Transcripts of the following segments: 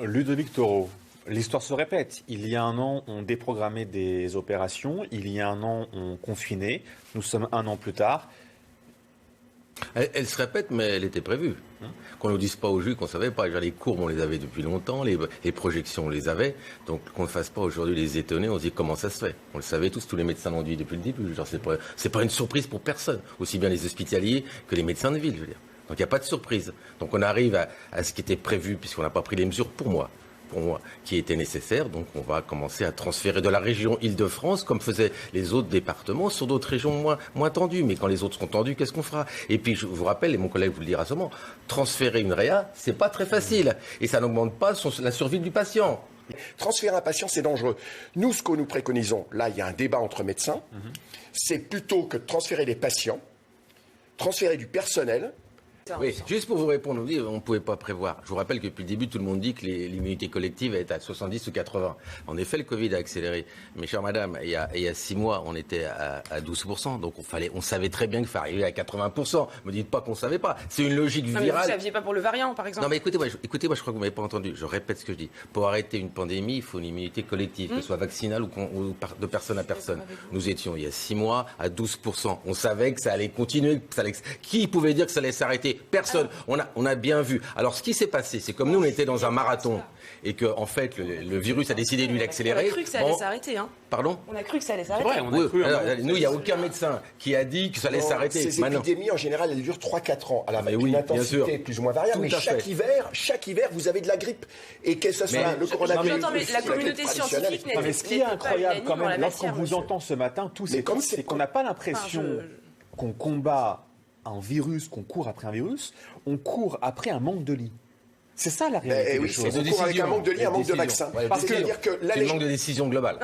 Ludovic Toro, l'histoire se répète. Il y a un an, on déprogrammait des opérations. Il y a un an, on confinait. Nous sommes un an plus tard. Elle se répète, mais elle était prévue. Qu'on ne nous dise pas aux juges qu'on ne savait pas. Les courbes, on les avait depuis longtemps, les projections, on les avait. Donc qu'on ne fasse pas aujourd'hui les étonner, on se dit comment ça se fait. On le savait tous les médecins l'ont dit depuis le début. C'est pas une surprise pour personne, aussi bien les hospitaliers que les médecins de ville, je veux dire. Donc il n'y a pas de surprise. Donc on arrive à ce qui était prévu, puisqu'on n'a pas pris les mesures pour moi, qui était nécessaire. Donc on va commencer à transférer de la région Île-de-France, comme faisaient les autres départements, sur d'autres régions moins tendues. Mais quand les autres seront tendues, qu'est-ce qu'on fera? Et puis je vous rappelle, et mon collègue vous le dira sûrement, transférer une réa, c'est pas très facile. Et ça n'augmente pas la survie du patient. Transférer un patient, c'est dangereux. Nous, ce que nous préconisons, là, il y a un débat entre médecins, c'est plutôt que de transférer des patients, transférer du personnel. Oui, juste pour vous répondre, on ne pouvait pas prévoir. Je vous rappelle que depuis le début, tout le monde dit que l'immunité collective est à 70 ou 80. En effet, le Covid a accéléré. Mais chère madame, il y a 6 mois, on était à 12%. Donc on savait très bien qu'il fallait arriver à 80%. Ne me dites pas qu'on ne savait pas. C'est une logique virale. Mais vous ne saviez pas pour le variant, par exemple. Non, mais écoutez-moi, je crois que vous ne m'avez pas entendu. Je répète ce que je dis. Pour arrêter une pandémie, il faut une immunité collective, que ce soit vaccinale ou de personne à personne. Nous étions, il y a 6 mois, à 12%. On savait que ça allait continuer. Qui pouvait dire que ça allait s'arrêter? Personne. On a bien vu. Alors, ce qui s'est passé, c'est comme nous, on était dans un marathon et que, en fait, le virus a décidé de l'accélérer. On a cru que ça allait s'arrêter, hein. Pardon? On a cru que ça allait s'arrêter. C'est vrai, on a cru. Alors, nous, il n'y a aucun médecin qui a dit que ça allait s'arrêter. Ces épidémies, en général, elles durent 3-4 ans. Alors, avec oui, une intensité plus ou moins variable. Mais chaque hiver, vous avez de la grippe. Et que ce soit le coronavirus. J'entends, mais la communauté scientifique n'est pas. Mais ce qui est incroyable, quand même, lorsqu'on vous entend ce matin, c'est qu'on n'a pas l'impression qu'on combat un virus, qu'on court après un virus, on court après un manque de lits. C'est ça la réalité des choses. On court avec un manque de lits, un manque de vaccins. C'est-à-dire que c'est un manque de décision globale.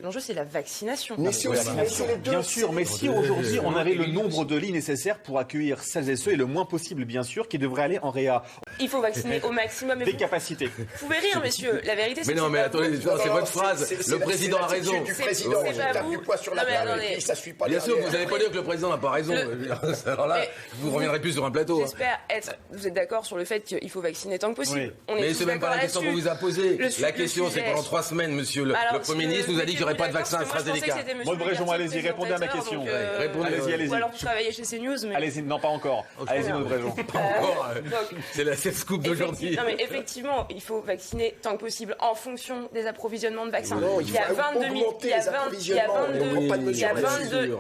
L'enjeu, c'est la vaccination. Mais c'est aussi les deux. Bien sûr, mais si aujourd'hui on avait le nombre de lits nécessaires pour accueillir celles et ceux, et le moins possible bien sûr, qui devraient aller en réa. Il faut vacciner au maximum. Des capacités. Vous pouvez rire, messieurs. La vérité, c'est que. Mais non, mais attendez, c'est votre phrase. Le président a raison. Du président, il tape du poids sur la table et puis ça suit pas. Bien sûr, vous n'allez pas dire que le président n'a pas raison. Alors là, vous reviendrez plus sur un plateau. J'espère vous êtes d'accord sur le fait qu'il faut vacciner tant que possible. Mais c'est même pas la question qu'on vous a posée. La question, c'est pendant 3 semaines, monsieur le Premier ministre nous a dit qu'il n'y aurait pas de vaccin AstraZeneca. Maud Bréjon, allez-y, répondez à ma question. Allez-y. Ou alors vous travaillez chez CNews. Allez-y, non, pas encore. Allez-y, Maud Bréjon. Pas encore. C'est la scoop d'aujourd'hui. Non, mais effectivement, il faut vacciner tant que possible en fonction des approvisionnements de vaccins. Non, il faut augmenter les approvisionnements.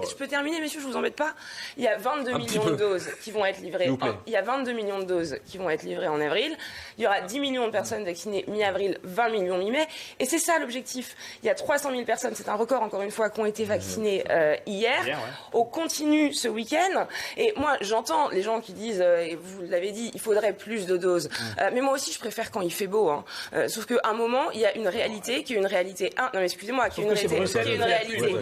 Je peux terminer, messieurs, je vous embête pas. Il y a 22 millions de doses qui vont être livrées. Il y a 22 millions de doses qui vont être livrées en avril. Il y aura 10 millions de personnes vaccinées mi-avril, 20 millions mi-mai. Et c'est ça l'objectif. Il y a 300 000 personnes, c'est un record encore une fois, qui ont été vaccinées hier. On continue ce week-end. Et moi, j'entends les gens qui disent, et vous l'avez dit, il faudrait plus de doses. Mais moi aussi, je préfère quand il fait beau. Sauf qu'à un moment, il y a une réalité qui est une réalité... Non, mais excusez-moi, qui est une réalité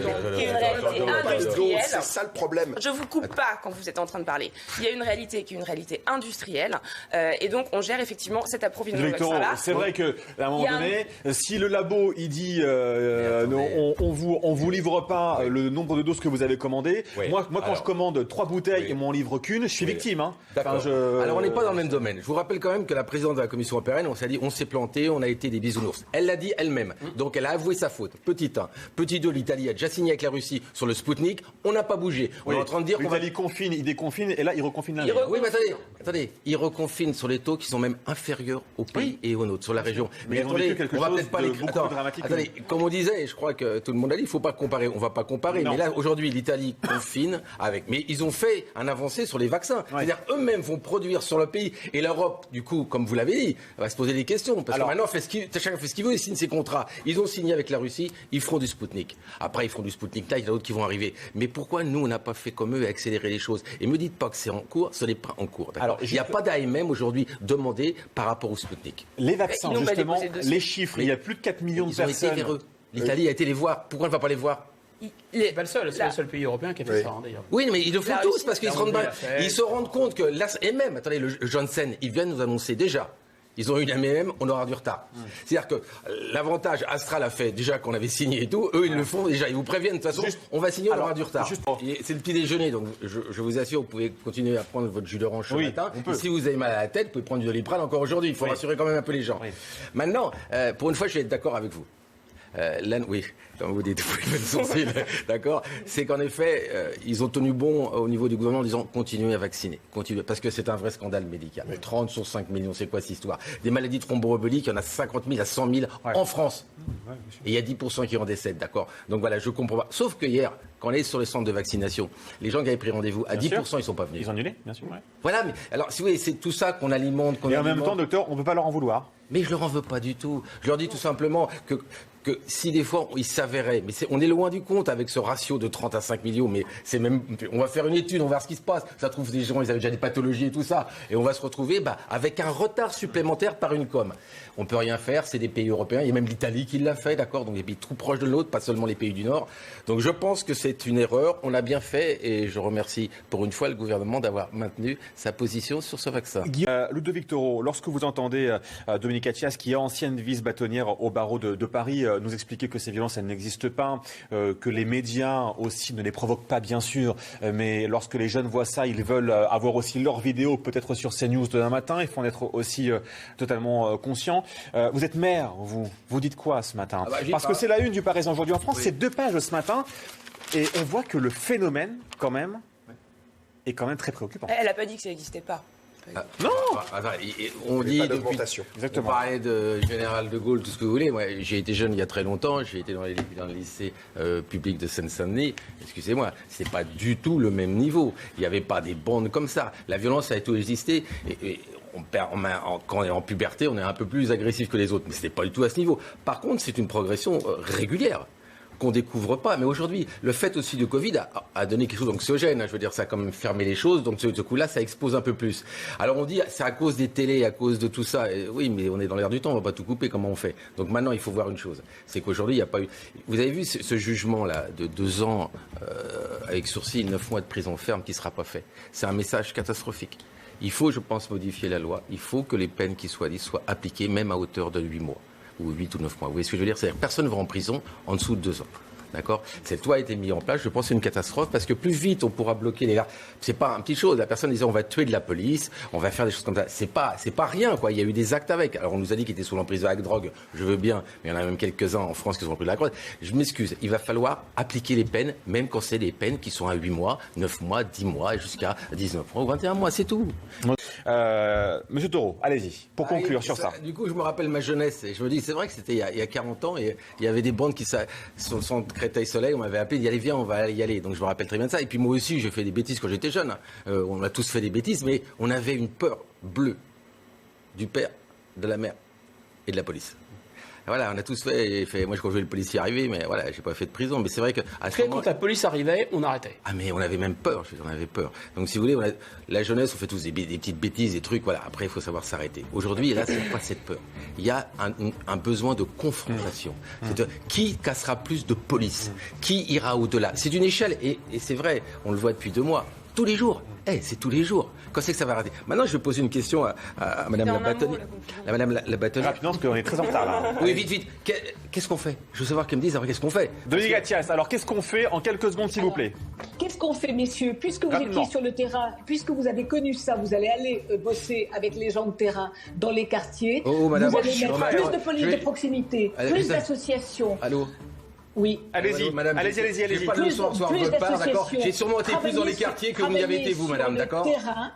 industrielle. C'est ça le problème. Je vous coupe pas quand vous êtes en train de parler. Il y a une réalité qui est une réalité industrielle. Et donc, on gère effectivement cet approvisionnement de vaccins-là. C'est vrai qu'à un moment donné, si le labo il dit on vous livre pas le nombre de doses que vous avez commandé, moi quand je commande 3 bouteilles et m'en livre qu'une, je suis victime. D'accord. Alors on n'est pas dans le même domaine. Je vous rappelle quand même que la présidente de la Commission européenne, on s'est dit on s'est planté, on a été des bisounours. Elle l'a dit elle-même. Donc elle a avoué sa faute. Petit 1. Petit 2, l'Italie a déjà signé avec la Russie sur le Sputnik. On n'a pas bougé. On est en train de dire qu'on va... L'Italie confine, il déconfine et là il reconfine Oui, mais attendez. Il reconfine sur les taux qui sont même inférieurs au pays et aux nôtres, sur la région. Mais attendez, on va peut-être pas les... Attendez, comme on disait, je crois que tout le monde a dit, il ne faut pas comparer. On ne va pas comparer. Non. Mais là, aujourd'hui, l'Italie confine avec... Mais ils ont fait un avancé sur les vaccins. C'est-à-dire, eux-mêmes vont produire sur le pays. Et l'Europe, du coup, comme vous l'avez dit, va se poser des questions. Parce que maintenant, chacun fait ce qu'il veut, ils signent ses contrats. Ils ont signé avec la Russie, ils feront du Sputnik. Après, ils feront du Sputnik là, il y en a d'autres qui vont arriver. Mais pourquoi nous, on n'a pas fait comme eux et accéléré les choses? Et ne me dites pas que c'est en cours, ce n'est pas en cours. Alors, il n'y a pas d'AMM aujourd'hui demandé par rapport au Sputnik. Les vaccins, justement, les chiffres, il y a plus de 4 millions de personnes. L'Italie a été les voir. Pourquoi elle ne va pas les voir? C'est pas le seul, c'est le seul pays européen qui a fait ça, d'ailleurs. Oui, mais ils le font tous parce qu'ils se rendent compte que là, et même, attendez, le Janssen, il vient nous annoncer déjà Ils ont eu une MMM, on aura du retard. C'est-à-dire que l'avantage, Astral a fait déjà qu'on avait signé et tout, eux ils le font déjà, ils vous préviennent de toute façon, on va signer, on aura du retard. C'est le petit déjeuner, donc je vous assure, vous pouvez continuer à prendre votre jus d'orange ce matin. Et si vous avez mal à la tête, vous pouvez prendre du Doliprane encore aujourd'hui, il faut rassurer quand même un peu les gens. Maintenant, pour une fois, je vais être d'accord avec vous. Oui, comme vous dites, vous pouvez mettre le sourcil, d'accord. C'est qu'en effet, ils ont tenu bon au niveau du gouvernement en disant continuez à vacciner, continuez, parce que c'est un vrai scandale médical. 30 sur 5 millions, c'est quoi cette histoire? Des maladies thromboemboliques, il y en a 50 000 à 100 000 en France. Et il y a 10% qui en décèdent, d'accord. Donc voilà, je comprends pas. Sauf que hier, quand on est sur les centres de vaccination, les gens qui avaient pris rendez-vous, à 10%, ils sont pas venus. Ils ont annulé, bien sûr. Voilà, mais alors, si vous voyez, c'est tout ça qu'on alimente. Et en même temps, docteur, on ne peut pas leur en vouloir. Mais je leur en veux pas du tout. Je leur dis tout simplement que si des fois il s'avérait, mais on est loin du compte avec ce ratio de 30 à 5 millions, mais c'est même, on va faire une étude, on va voir ce qui se passe. Ça trouve des gens, ils avaient déjà des pathologies et tout ça, et on va se retrouver avec un retard supplémentaire par une com. On peut rien faire, c'est des pays européens, il y a même l'Italie qui l'a fait, d'accord, donc des pays tout proches de l'autre, pas seulement les pays du Nord. Donc je pense que c'est une erreur, on a bien fait, et je remercie pour une fois le gouvernement d'avoir maintenu sa position sur ce vaccin. Ludovic Toro, lorsque vous entendez Dominique Attias, qui est ancienne vice-bâtonnière au barreau de Paris, nous expliquer que ces violences, elles n'existent pas, que les médias aussi ne les provoquent pas, bien sûr, mais lorsque les jeunes voient ça, ils veulent avoir aussi leur vidéo, peut-être sur CNews demain matin, il faut en être aussi totalement conscient. Vous êtes maire, vous dites quoi ce matin? Parce que c'est la une du Parisien aujourd'hui en France, c'est 2 pages ce matin, et on voit que le phénomène, quand même, est quand même très préoccupant. Elle n'a pas dit que ça n'existait pas. Non, on dit depuis, exactement. On parlait de général de Gaulle, tout ce que vous voulez. Moi, j'ai été jeune il y a très longtemps. J'ai été dans le lycée public de Seine-Saint-Denis. Excusez-moi, c'est pas du tout le même niveau. Il n'y avait pas des bandes comme ça. La violence a toujours existé. Et quand on est en puberté, on est un peu plus agressif que les autres. Mais ce n'est pas du tout à ce niveau. Par contre, c'est une progression régulière qu'on découvre pas. Mais aujourd'hui, le fait aussi du Covid a donné quelque chose d'anxiogène. Je veux dire, ça a quand même fermé les choses. Donc, ce coup-là, ça expose un peu plus. Alors, on dit, c'est à cause des télés, à cause de tout ça. Et oui, mais on est dans l'air du temps, on va pas tout couper. Comment on fait? Donc, maintenant, il faut voir une chose. C'est qu'aujourd'hui, il n'y a pas eu... Vous avez vu ce jugement-là de 2 ans avec sursis, 9 mois de prison ferme qui ne sera pas fait. C'est un message catastrophique. Il faut, je pense, modifier la loi. Il faut que les peines qui soient dites soient appliquées, même à hauteur de 8 mois. Ou 8 ou 9 mois. Vous voyez ce que je veux dire? C'est-à-dire que personne ne va en prison en dessous de 2 ans. D'accord? Cette loi a été mise en place, je pense que c'est une catastrophe, parce que plus vite on pourra bloquer les gars. C'est pas une petite chose. La personne disait on va tuer de la police, on va faire des choses comme ça. C'est pas rien, quoi. Il y a eu des actes avec. Alors on nous a dit qu'il était sous l'emprise de la drogue, je veux bien, mais il y en a même quelques-uns en France qui sont empris de la drogue. Je m'excuse, il va falloir appliquer les peines, même quand c'est des peines qui sont à 8 mois, 9 mois, 10 mois, et jusqu'à 19 mois ou 21 mois, c'est tout. Monsieur Toro, allez-y, pour conclure sur ça. Du coup, je me rappelle ma jeunesse, et je me dis, c'est vrai que c'était il y a 40 ans, et il y avait des bandes qui, sur le centre Créteil-Soleil, on m'avait appelé, il y allait, viens, on va y aller. Donc je me rappelle très bien de ça. Et puis moi aussi, j'ai fait des bêtises quand j'étais jeune. On a tous fait des bêtises, mais on avait une peur bleue du père, de la mère et de la police. Voilà, on a tous fait. Moi, quand je voyais le policier arriver, mais voilà, j'ai pas fait de prison. Mais c'est vrai que quand la police arrivait, on arrêtait. Ah, mais on avait même peur. On avait peur. Donc, si vous voulez, la jeunesse, on fait tous des petites bêtises, des trucs. Voilà. Après, il faut savoir s'arrêter. Aujourd'hui, là, c'est pas cette peur. Il y a un besoin de confrontation. C'est-à-dire, qui cassera plus de police? Qui ira au-delà? C'est une échelle, et c'est vrai. On le voit depuis 2 mois. Tous les jours. C'est tous les jours. Quand c'est que ça va arrêter? Maintenant, je vais poser une question à Madame la bâtonnière. Madame la bâtonnière. Rapidement, parce qu'on est très en retard là. Oui, vite. Qu'est-ce qu'on fait? Je veux savoir qu'elle me dise, alors qu'est-ce qu'on fait? Dominique Attias, alors qu'est-ce qu'on fait en quelques secondes, s'il vous plaît? Qu'est-ce qu'on fait, messieurs? Puisque vous étiez sur le terrain, puisque vous avez connu ça, vous allez aller bosser avec les gens de terrain dans les quartiers. Madame, vous allez mettre plus de police de proximité, plus d'associations. Allô? Oui. Allez-y, madame. J'ai pas de leçon ce soir de votre part, d'accord? J'ai sûrement été plus dans les quartiers que vous n'y avez été, vous, madame, d'accord?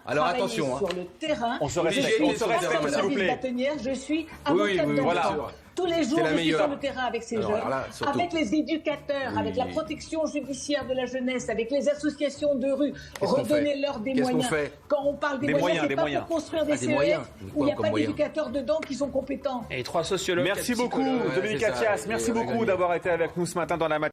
Alors attention. Sur le terrain. On se respecte, s'il vous plaît. Je suis avocate d'enfants. Tous les jours, je suis sur le terrain avec ces jeunes, avec les éducateurs, avec la protection judiciaire de la jeunesse, avec les associations de rue. Redonnez-leur des moyens. Quand on parle des moyens, c'est pas pour construire des CEF où il n'y a pas d'éducateurs dedans qui sont compétents. Et 3 sociologues. Merci beaucoup, Dominique Attias. Merci beaucoup d'avoir été avec nous ce matin dans la matinée.